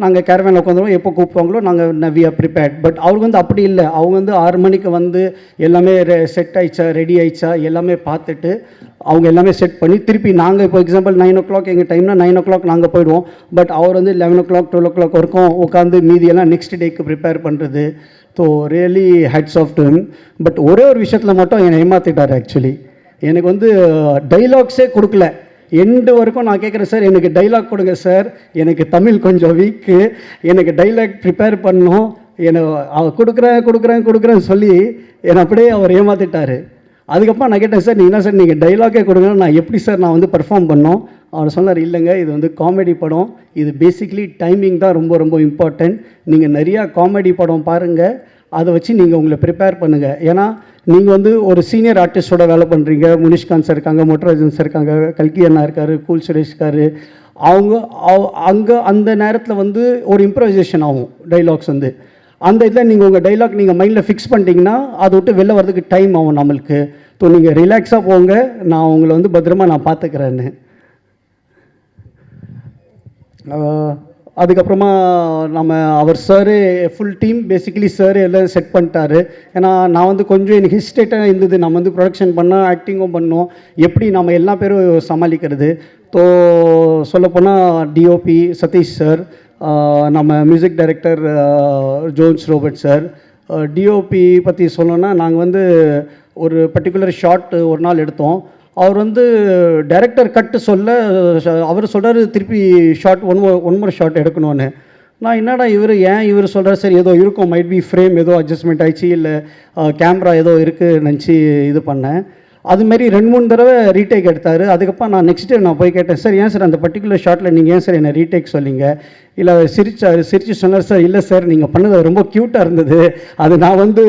நாங்கள் கேரவேனில் உட்காந்துருவோம். எப்போ கூப்பிடுவாங்களோ நாங்கள் வி ஆர் ப்ரிப்பேர்ட். பட் அவங்க வந்து அப்படி இல்லை. அவங்க வந்து 6 மணிக்கு வந்து எல்லாமே செட் ஆயிடுச்சா ரெடி ஆயிடுச்சா எல்லாமே பார்த்துட்டு அவங்க எல்லாமே செட் பண்ணி திருப்பி நாங்கள் இப்போ எக்ஸாம்பிள் 9 o'clock எங்கள் டைம்னா 9 o'clock நாங்கள் போயிடுவோம். பட் அவர் வந்து 11 o'clock 12 o'clock வரைக்கும் உட்காந்து மீதியெல்லாம் நெக்ஸ்ட் டேக்கு ப்ரிப்பேர் பண்ணுறது. So really hats off to him. But ஒரே ஒரு விஷயத்தில் மட்டும் என்னை ஏமாற்றிட்டார். ஆக்சுவலி எனக்கு வந்து டைலாக்ஸே கொடுக்கல. எண்டு வரைக்கும் நான் கேட்குறேன், சார் எனக்கு டைலாக் கொடுங்க சார், எனக்கு தமிழ் கொஞ்சம் வீக்கு, எனக்கு டைலாக் ப்ரிப்பேர் பண்ணணும், என்னை கொடுக்குறேன்னு சொல்லி என்னை அப்படியே அவர் ஏமாற்றிட்டார். அதுக்கப்புறம் நான் கேட்டேன், சார் நீங்கள் சார் நீங்கள் டைலாக்கே கொடுங்க, நான் எப்படி சார் நான் வந்து பர்ஃபார்ம் பண்ணோம்? அவர் சொன்னார், இல்லைங்க இது வந்து காமெடி படம், இது பேசிக்லி டைமிங் தான் ரொம்ப ரொம்ப இம்பார்ட்டன்ட். நீங்கள் நிறையா காமெடி படம் பாருங்கள், அதை வச்சு நீங்கள் உங்களை ப்ரிப்பேர் பண்ணுங்கள். ஏன்னா நீங்கள் வந்து ஒரு சீனியர் ஆர்டிஸ்டோட வேலை பண்ணுறீங்க. முனிஷ்காந்த் சார் இருக்காங்க, மோட்டராஜன் சார் இருக்காங்க, கல்கி அண்ணா இருக்கார், கூல் சுரேஷ் இருக்கார். அந்த நேரத்தில் வந்து ஒரு இம்ப்ரவைசேஷன் ஆகும் டைலாக்ஸ் வந்து. அந்த இதில் நீங்கள் உங்கள் டைலாக் நீங்கள் மைண்டில் ஃபிக்ஸ் பண்ணிட்டீங்கன்னா அதை விட்டு வெளில வரதுக்கு டைம் ஆகும் நம்மளுக்கு. ஸோ நீங்கள் ரிலாக்ஸாக போங்க, நான் உங்களை வந்து பத்திரமா நான் பார்த்துக்கிறேன்னு. அதுக்கப்புறமா நம்ம அவர் sir full team basically sir எல்லாம் செட் பண்ணிட்டாரு. ஏன்னா நான் வந்து கொஞ்சம் எனக்கு ஹிஸ்டேட்டாக இருந்தது. நம்ம வந்து ப்ரொடக்ஷன் பண்ணோம், ஆக்டிங்கும் பண்ணோம், எப்படி நம்ம எல்லா பேரும் சமாளிக்கிறது. ஸோ சொல்லப்போனால் டிஓபி சதீஷ் சார், நம்ம music director Jones Robert sir. DOP பற்றி சொல்லணும்னா நாங்கள் வந்து ஒரு பர்டிகுலர் ஷாட் ஒரு நாள் எடுத்தோம். அவர் வந்து டைரக்டர் கட்டு சொல்ல அவர் சொல்கிறார் திருப்பி ஷார்ட் ஒன் மோர் ஷார்ட் எடுக்கணும்னு. நான் என்னடா இவர் சொல்கிறார், சரி ஏதோ இருக்கும், மைட் பி ஃப்ரேம் ஏதோ அட்ஜஸ்ட்மெண்ட் ஆயிடுச்சு, இல்லை கேமரா ஏதோ இருக்குது நினச்சி இது பண்ணேன். அதுமாரி 2-3 தடவை ரீடேக் எடுத்தார். அதுக்கப்புறம் நான் நெக்ஸ்ட் டே நான் போய் கேட்டேன், சார் ஏன் சார் அந்த பர்டிகுலர் ஷாட்டில் நீங்கள் ஏன் சார் என்னை ரீடேக் சொல்லிங்க? இல்லை சிரிச்சு சொன்னார், சார் இல்லை சார் நீங்கள் பண்ணது ரொம்ப க்யூட்டாக இருந்தது, அது நான் வந்து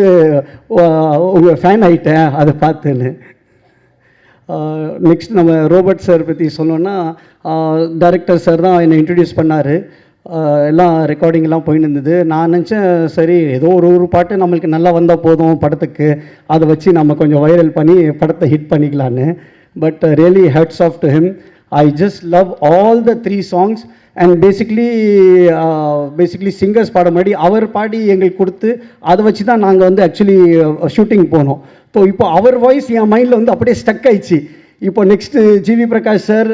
உங்கள் ஃபேன் ஆகிட்டேன் அதை பார்த்துன்னு. நெக்ஸ்ட் நம்ம ரோபர்ட் சார் பற்றி சொல்லணுன்னா, டைரக்டர் சார் தான் என்னை இன்ட்ரடியூஸ் பண்ணார். எல்லாம் ரெக்கார்டிங்லாம் போயின்னு இருந்தது. நான் நினச்சேன் சரி ஏதோ ஒரு பாட்டு நம்மளுக்கு நல்லா வந்தால் போதும் படத்துக்கு, அதை வச்சு நம்ம கொஞ்சம் வைரல் பண்ணி படத்தை ஹிட் பண்ணிக்கலான்னு. But really hats off to him. I just love all the 3 songs. And basically singers பாட முன்னாடி அவர் பாடி எங்களுக்கு கொடுத்து அதை வச்சு தான் நாங்கள் வந்து ஆக்சுவலி ஷூட்டிங் போனோம். ஸோ இப்போ அவர் வாய்ஸ் என் மைண்டில் வந்து அப்படியே ஸ்டக் ஆயிடுச்சு. இப்போ நெக்ஸ்ட்டு ஜிவி பிரகாஷ் சார்,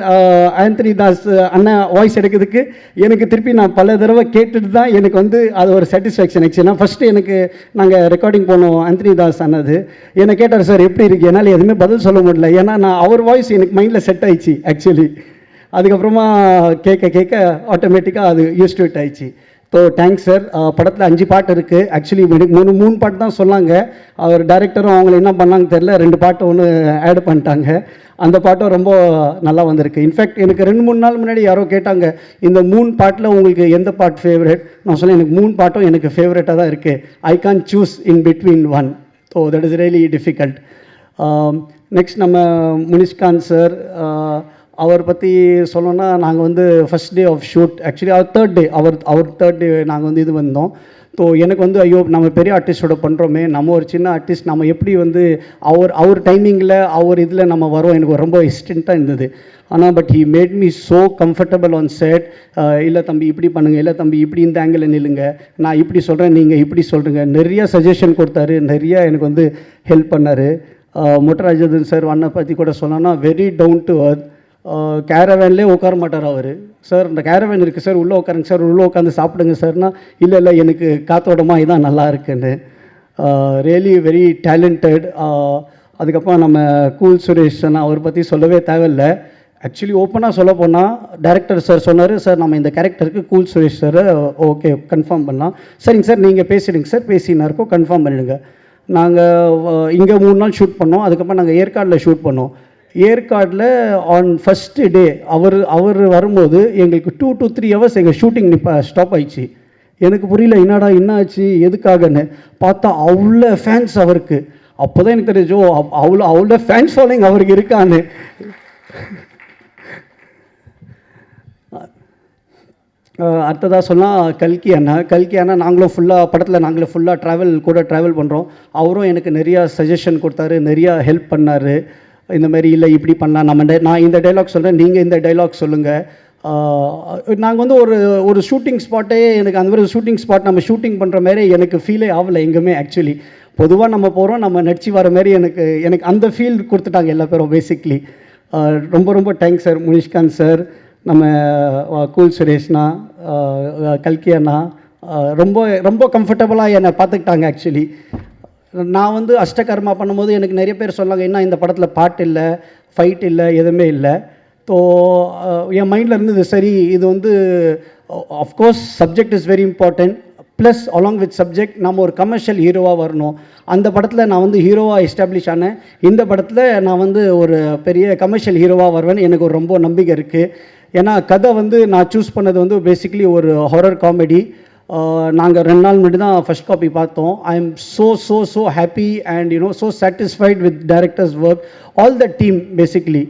ஆந்தனி தாஸ் அண்ணன் வாய்ஸ் எடுக்கிறதுக்கு எனக்கு திருப்பி நான் பல தடவை கேட்டுட்டு தான் எனக்கு வந்து அது ஒரு சாட்டிஸ்ஃபேக்ஷன் ஆச்சு. ஏன்னா ஃபஸ்ட்டு எனக்கு நாங்கள் ரெக்கார்டிங் போனோம் ஆந்தனி தாஸ் அண்ணது என்னை கேட்டார், சார் எப்படி இருக்குது, என்னால் எதுவுமே பதில் சொல்ல முடியல. ஏன்னா நான் அவர் வாய்ஸ் எனக்கு மைண்டில் செட் ஆயிடுச்சு ஆக்சுவலி. அதுக்கப்புறமா கேட்க ஆட்டோமேட்டிக்காக அது யூஸ் டு இட் ஆயிடுச்சு. So thanks sir. படத்தில் 5 பாட்டு இருக்குது. ஆக்சுவலி 3 பாட்டு தான் சொன்னாங்க. அவர் டைரக்டரும் அவங்களை என்ன பண்ணாங்க தெரில, 2 பாட்டு ஒன்று ஆட் பண்ணிட்டாங்க. அந்த பாட்டும் ரொம்ப நல்லா வந்திருக்கு. இன்ஃபேக்ட் எனக்கு 2-3 நாள் முன்னாடி யாரோ கேட்டாங்க, இந்த 3 பாட்டில் உங்களுக்கு எந்த பாட்டு ஃபேவரட். நான் சொன்னேன், எனக்கு 3 பாட்டும் எனக்கு ஃபேவரட்டாக தான் இருக்குது. I can't choose in between one. So that is really difficult. Next நம்ம முனிஷ்காந்த் சார், அவர் பற்றி சொல்லணும்னா, நாங்கள் வந்து first day of shoot, actually அவர் தேர்ட் டே நாங்கள் வந்து இது வந்தோம். ஸோ எனக்கு வந்து ஐயோ நம்ம பெரிய ஆர்டிஸ்டோட பண்ணுறோமே, நம்ம ஒரு சின்ன ஆர்டிஸ்ட், நம்ம எப்படி வந்து அவர் டைமிங்கில் அவர் இதில் நம்ம வரோம், எனக்கு ரொம்ப ஹெசிடென்ட்டாக இருந்தது. ஆனால் but he made me so comfortable on set. இல்லை தம்பி இப்படி பண்ணுங்கள், இல்லை தம்பி இப்படி இந்த ஆங்கிளில் நில்லுங்க, நான் இப்படி சொல்கிறேன் நீங்கள் இப்படி சொல்கிறீங்க, நிறைய சஜஷன் கொடுத்தாரு, நிறைய எனக்கு வந்து ஹெல்ப் பண்ணார். மொட்டராஜன் சார் அண்ணனை பற்றி கூட சொன்னோன்னா, வெரி டவுன் டு அர்த். கேரவேன்லேயே உட்கார மாட்டார் அவர். சார் இந்த கேரவேன் இருக்குது சார், உள்ளே உட்காருங்க சார், உள்ளே உட்காந்து சாப்பிடுங்க சார்னா, இல்லை எனக்கு காத்தோட்டமாக இதான் நல்லா இருக்குன்னு. Really very talented. அதுக்கப்புறம் நம்ம கூல் சுரேஷ் அவர் பற்றி சொல்லவே தேவையில்லை. ஆக்சுவலி ஓப்பனாக சொல்ல போனால் டைரக்டர் சார் சொன்னார், சார் நம்ம இந்த கேரக்டருக்கு cool Suresh sir okay confirm பண்ணலாம். சரிங்க சார் நீங்கள் பேசிடுங்க சார், பேசினா இருக்கோம் கன்ஃபார்ம் பண்ணிடுங்க. நாங்கள் இங்கே 3 நாள் ஷூட் பண்ணோம். அதுக்கப்புறம் நாங்கள் ஏற்காடில் ஷூட் பண்ணோம். ஏற்காடில் ஆன் ஃபஸ்ட்டு டே அவர் வரும்போது எங்களுக்கு 2 to 3 hours எங்கள் ஷூட்டிங் ஸ்டாப் ஆயிடுச்சு. எனக்கு புரியல, என்னடா என்ன ஆச்சு எதுக்காகன்னு பார்த்தா அவ்வளோ ஃபேன்ஸ் அவருக்கு. அப்போ தான் எனக்கு தெரிஞ்சோ அவ்வளோ ஃபேன்ஸ் ஃபாலோயிங் அவருக்கு இருக்கான்னு. அடுத்ததாக சொன்னால் கல்கி அண்ணா நாங்களும் ஃபுல்லாக ட்ராவல் பண்ணுறோம். அவரும் எனக்கு நிறையா சஜஷன் கொடுத்தாரு, நிறையா ஹெல்ப் பண்ணார். இந்த மாதிரி இல்லை இப்படி பண்ணலாம், நான் இந்த டைலாக் சொல்கிறேன், நீங்கள் இந்த டைலாக் சொல்லுங்கள். நாங்கள் வந்து ஒரு ஷூட்டிங் ஸ்பாட்டே எனக்கு அந்த மாதிரி ஷூட்டிங் ஸ்பாட் நம்ம ஷூட்டிங் பண்ணுற மாதிரி எனக்கு ஃபீலே ஆகலை எங்குமே. ஆக்சுவலி பொதுவாக நம்ம போகிறோம், நம்ம நடிச்சு வர மாதிரி எனக்கு அந்த ஃபீல் கொடுத்துட்டாங்க எல்லா பேரும் பேசிக்லி. ரொம்ப தேங்க்ஸ் சார். முனிஷ்காந்த் சார், நம்ம கூல் சுரேஷ்னா, கல்கி அண்ணா ரொம்ப கம்ஃபர்டபுளாக என்னை பார்த்துக்கிட்டாங்க. ஆக்சுவலி நான் வந்து அஷ்டகர்மா பண்ணும்போது எனக்கு நிறைய பேர் சொன்னாங்க, என்ன இந்த படத்தில் பாட்டு இல்லை, ஃபைட் இல்லை, எதுவுமே இல்லை. ஸோ என் மைண்டில் இருந்தது, சரி இது வந்து of course subject is very important, plus along with subject நம்ம ஒரு கமர்ஷியல் ஹீரோவாக வரணும். அந்த படத்தில் நான் வந்து ஹீரோவாக எஸ்டாப்ளிஷ் ஆனேன். இந்த படத்தில் நான் வந்து ஒரு பெரிய கமர்ஷியல் ஹீரோவாக வருவேன்னு எனக்கு ஒரு ரொம்ப நம்பிக்கை இருக்குது. ஏன்னா கதை வந்து நான் சூஸ் பண்ணது வந்து பேசிக்கலி ஒரு ஹாரர் காமெடி. நாங்கள் 2 நாள் முன்னாடி தான் ஃபஸ்ட் காப்பி பார்த்தோம். I am so happy and so satisfied with directors work, all the team. Basically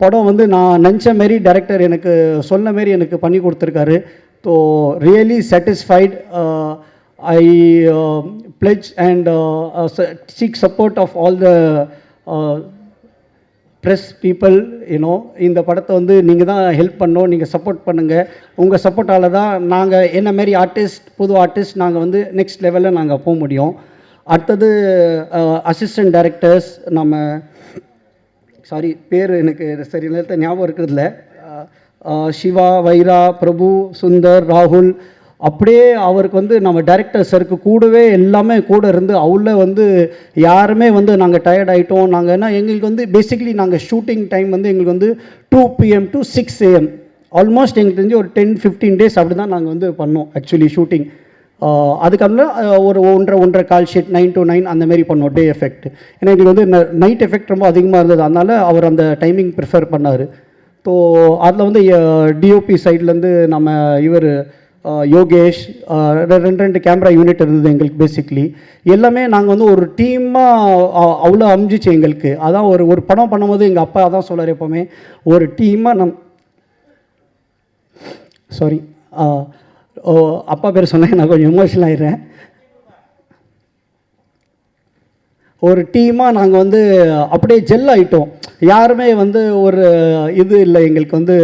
படம் வந்து நான் நினச்ச மாரி டைரக்டர் எனக்கு சொன்ன மாரி எனக்கு பண்ணி கொடுத்துருக்காரு. So really satisfied. I pledge and seek support of all the press people. இந்த படத்தை வந்து நீங்கள் தான் ஹெல்ப் பண்ணோம், நீங்கள் சப்போர்ட் பண்ணுங்கள். உங்கள் சப்போர்ட்டால் தான் நாங்கள் என்ன மாரி புது ஆர்டிஸ்ட் நாங்கள் வந்து நெக்ஸ்ட் லெவலில் நாங்கள் போக முடியும். அடுத்தது அசிஸ்டன்ட் டைரக்டர்ஸ், நம்ம பேர் எனக்கு சரி நேரத்தை ஞாபகம் இருக்கிறதில்ல, சிவா, வைரா, பிரபு, சுந்தர், ராகுல், அப்படியே அவருக்கு வந்து நம்ம டைரக்டர் சருக்கு கூடவே எல்லாமே கூட இருந்து அவ்வளோ வந்து யாருமே வந்து நாங்கள் டயர்ட் ஆகிட்டோம். நாங்கள் என்ன எங்களுக்கு வந்து பேசிக்கலி நாங்கள் ஷூட்டிங் டைம் வந்து எங்களுக்கு வந்து 2 PM to 6 AM ஆல்மோஸ்ட் எங்களுக்கு தெரிஞ்சு ஒரு 10-15 days அப்படி தான் நாங்கள் வந்து பண்ணோம் ஆக்சுவலி ஷூட்டிங். அதுக்கப்புறம் ஒரு 1.5 கால் ஷீட் 9 to 9 அந்த மாதிரி பண்ணோம் டே எஃபெக்ட். ஏன்னா எங்களுக்கு வந்து நைட் எஃபெக்ட் ரொம்ப அதிகமாக இருந்தது, அதனால் அவர் அந்த டைமிங் ப்ரிஃபர் பண்ணார். ஸோ அதில் வந்து டிஓபி சைட்லேருந்து நம்ம இவர் யோகேஷ், 2 கேமரா யூனிட் இருந்தது எங்களுக்கு. பேசிக்லி எல்லாமே நாங்கள் வந்து ஒரு டீமாக அவ்வளோ அமைஞ்சிச்சு எங்களுக்கு. அதான் ஒரு படம் பண்ணும்போது எங்கள் அப்பா அதான் சொல்கிறார் எப்போவுமே, ஒரு டீமாக அப்பா பேர் சொன்னேன் நான் கொஞ்சம் எமோஷனல் ஆகிடுறேன். ஒரு டீமாக நாங்கள் வந்து அப்படியே ஜெல் ஆகிட்டோம். யாருமே வந்து ஒரு இது இல்லை எங்களுக்கு வந்து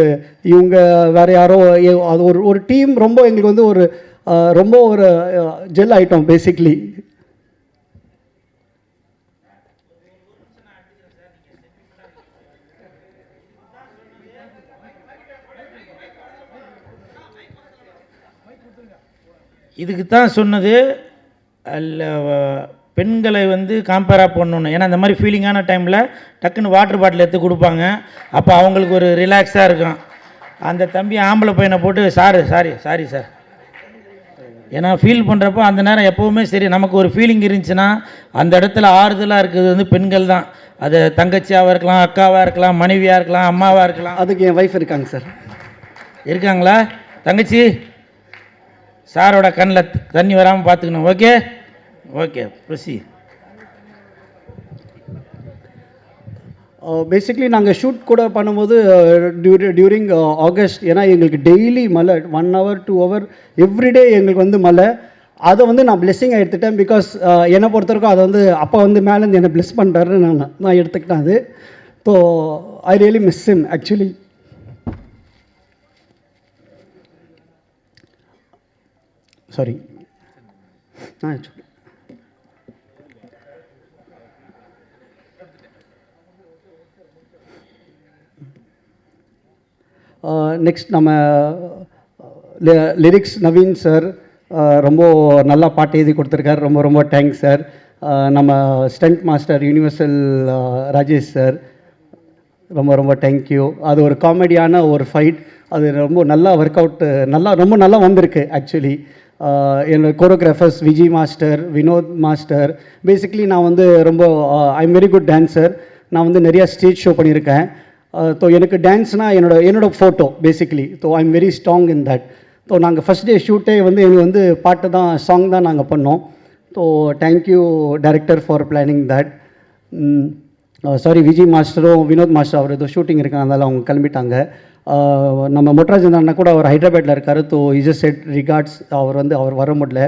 இவங்க வேறு யாரோ அது ஒரு டீம் ரொம்ப எங்களுக்கு வந்து ஒரு ரொம்ப ஒரு ஜெல் ஆகிட்டோம் பேசிக்லி. இதுக்கு தான் சொன்னது பெண்களை வந்து காம்பேராக பண்ணணும். ஏன்னா இந்த மாதிரி ஃபீலிங்கான டைமில் டக்குன்னு வாட்டர் பாட்டில் எடுத்து கொடுப்பாங்க. அப்போ அவங்களுக்கு ஒரு ரிலாக்ஸாக இருக்கும். அந்த தம்பி ஆம்பளை பையனை போட்டு சாரி சார் ஏன்னா ஃபீல் பண்ணுறப்போ அந்த நேரம் எப்போவுமே சரி நமக்கு ஒரு ஃபீலிங் இருந்துச்சுன்னா அந்த இடத்துல ஆறுதலாக இருக்கிறது வந்து பெண்கள் தான். அது தங்கச்சியாவாக இருக்கலாம், அக்காவாக இருக்கலாம், மனைவியாக இருக்கலாம், அம்மாவாக இருக்கலாம். அதுக்கு என் ஒய்ஃப் இருக்காங்க சார். இருக்காங்களா தங்கச்சி? சாரோட கண்ணில் தண்ணி வராமல் பார்த்துக்கணும். ஓகே ஓகே ப்ரொசி. பேசிக்லி நாங்கள் ஷூட் கூட பண்ணும்போது டியூரிங் ஆகஸ்ட், ஏன்னா எங்களுக்கு டெய்லி மழை 1 hour 2 hour எவ்ரிடே எங்களுக்கு வந்து மழை. அதை வந்து நான் பிளெஸ்ஸிங்காக எடுத்துட்டேன். பிகாஸ் என்னை பொறுத்தவரைக்கும் அதை வந்து அப்போ வந்து மேலேருந்து என்னை பிளெஸ் பண்ணுறாருன்னு நான் எடுத்துக்கிட்டேன். அது so I really miss him actually. Sorry next நம்ம லிரிக்ஸ் நவீன் சார் ரொம்ப நல்லா பாட்டு எழுதி கொடுத்துருக்காரு. ரொம்ப ரொம்ப தேங்க்ஸ் சார். நம்ம stunt master universal Rajesh sir, ரொம்ப ரொம்ப தேங்க்யூ. அது ஒரு காமெடியான ஒரு ஃபைட், அது ரொம்ப நல்லா ஒர்க் அவுட், ரொம்ப நல்லா வந்திருக்கு ஆக்சுவலி. என்னோட choreographers Vijay master, Vinod master. Basically நான் வந்து ரொம்ப I am very good dancer. நான் வந்து நிறையா ஸ்டேஜ் ஷோ பண்ணியிருக்கேன். ஸோ எனக்கு டான்ஸ்னால் என்னோட photo basically. So I am very strong in that. So நாங்கள் ஃபஸ்ட் டே ஷூட்டே வந்து எங்களுக்கு வந்து பாட்டு தான், சாங் தான் நாங்கள் பண்ணோம். So thank you director for planning that. Sorry Vijay மாஸ்டரும் வினோத் மாஸ்டர் அவர் ஏதோ ஷூட்டிங் இருக்காங்க, அதனால் அவங்க கிளம்பிட்டாங்க. நம்ம மொட்ராஜன் அண்ணா கூட அவர் ஹைதராபாத்தில் இருக்கார். So is just sent regards. அவர் வர முடியல.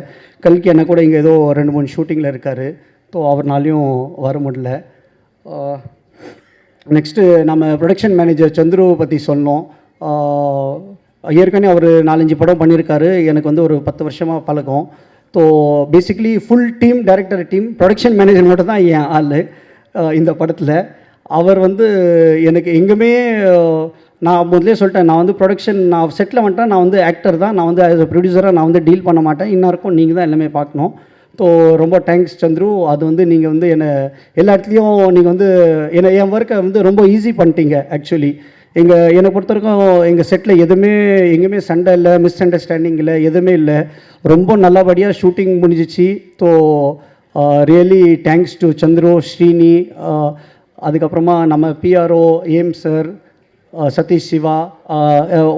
கல்கி அண்ணா கூட இங்கே ஏதோ 2-3 ஷூட்டிங்கில் இருக்கார். ஸோ அவர்னாலையும் வர முடியல. நெக்ஸ்ட்டு நம்ம ப்ரொடக்ஷன் மேனேஜர் சந்துருவை பற்றி சொன்னோம். ஏற்கனவே அவர் 4-5 படம் பண்ணியிருக்காரு. எனக்கு வந்து ஒரு 10 வருஷமாக பழக்கம். So basically full team, director team, production manager மட்டும் தான் என் ஆள் இந்த படத்தில். அவர் வந்து எனக்கு எங்கேயுமே, நான் முதலே சொல்லிட்டேன், நான் வந்து ப்ரொடக்ஷன், நான் செட்டில் வந்துட்டேன், நான் வந்து ஆக்டர் தான், நான் வந்து ஆஸ் அ ப்ரொடியூசராக நான் வந்து டீல் பண்ண மாட்டேன். இன்னும் நீங்கள் தான் எல்லாமே பார்க்கணும். ஸோ ரொம்ப தேங்க்ஸ் சந்துரு. அது வந்து நீங்கள் வந்து என்னை எல்லா இடத்துலையும் நீங்கள் வந்து என் ஒர்க்கை வந்து ரொம்ப ஈஸி பண்ணிட்டீங்க ஆக்சுவலி. என்னை பொறுத்த வரைக்கும் எங்கள் செட்டில் எங்கேயுமே சண்டை இல்லை, மிஸ் அண்டர்ஸ்டாண்டிங் இல்லை, எதுவுமே இல்லை. ரொம்ப நல்லபடியாக ஷூட்டிங் முடிஞ்சிச்சு. So really thanks to Chandru, Srini, அதுக்கப்புறமா நம்ம பிஆர்ஓ ஏம் சார், சதீஷ் சிவா,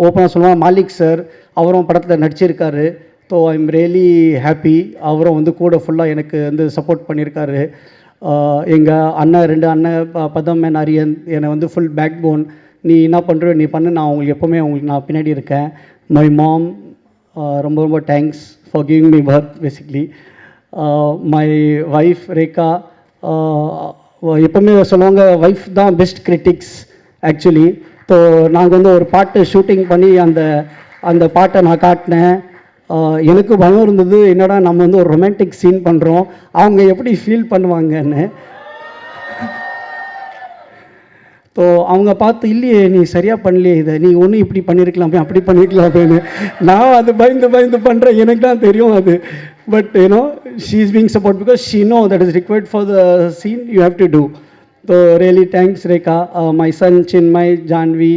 ஓப்பனாக சொல்லுவாங்க மாலிக் சார், அவரும் படத்தில் நடிச்சிருக்காரு. So I am really happy. அவரும் வந்து கூட ஃபுல்லாக எனக்கு வந்து சப்போர்ட் பண்ணியிருக்காரு. எங்கள் அண்ணன் 2 அண்ணன் பதம் அண்ட் அரியன் என்னை வந்து ஃபுல் பேக் போன். நீ என்ன பண்ணுற நீ பண்ணு, நான் உங்களுக்கு எப்போவுமே நான் பின்னாடி இருக்கேன். மை மாம், ரொம்ப ரொம்ப thanks for giving me birth basically. My wife Rekha, எப்போவுமே சொல்லுவாங்க ஒய்ஃப் தான் பெஸ்ட் கிரிட்டிக்ஸ் ஆக்சுவலி. ஸோ நாங்கள் வந்து ஒரு பாட்டு ஷூட்டிங் பண்ணி அந்த பாட்டை நான் காட்டினேன். எனக்கு பயம் இருந்தது, என்னடா நம்ம வந்து ஒரு ரொமான்டிக் சீன் பண்ணுறோம், அவங்க எப்படி ஃபீல் பண்ணுவாங்கன்னு. ஸோ அவங்க பார்த்து, இல்லையே நீ சரியாக பண்ணலையே, இதை நீ ஒன்று இப்படி பண்ணியிருக்கலாமே, அப்படி பண்ணியிருக்கலாமேன்னு. நான் அது பயந்து பண்ணுறேன், எனக்கு தான் தெரியும் அது. But you know she is being support because she know that is required for the scene you have to do. So really thanks Rekha. My son Chinmay, Janvi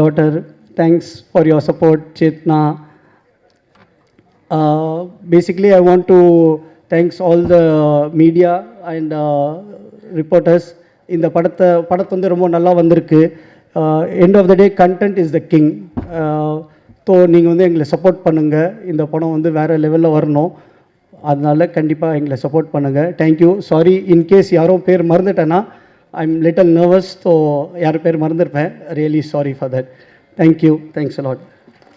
daughter, thanks for your support. Chetna. Basically I want to thanks all the media and reporters. இந்த படத்தை வந்து ரொம்ப நல்லா வந்திருக்கு. End of the day content is the king. So நீங்கள் வந்து எங்களை support பண்ணுங்கள். இந்த படம் வந்து வேறு லெவலில் வரணும். அதனால கண்டிப்பாக எங்களை சப்போர்ட் பண்ணுங்கள். தேங்க்யூ. சாரி இன்கேஸ் யாரோ பேர் மறந்துட்டேன்னா, I am little nervous. So யார் பேர் மறந்துருப்பேன். Really sorry for that. Thank you. Thanks a lot.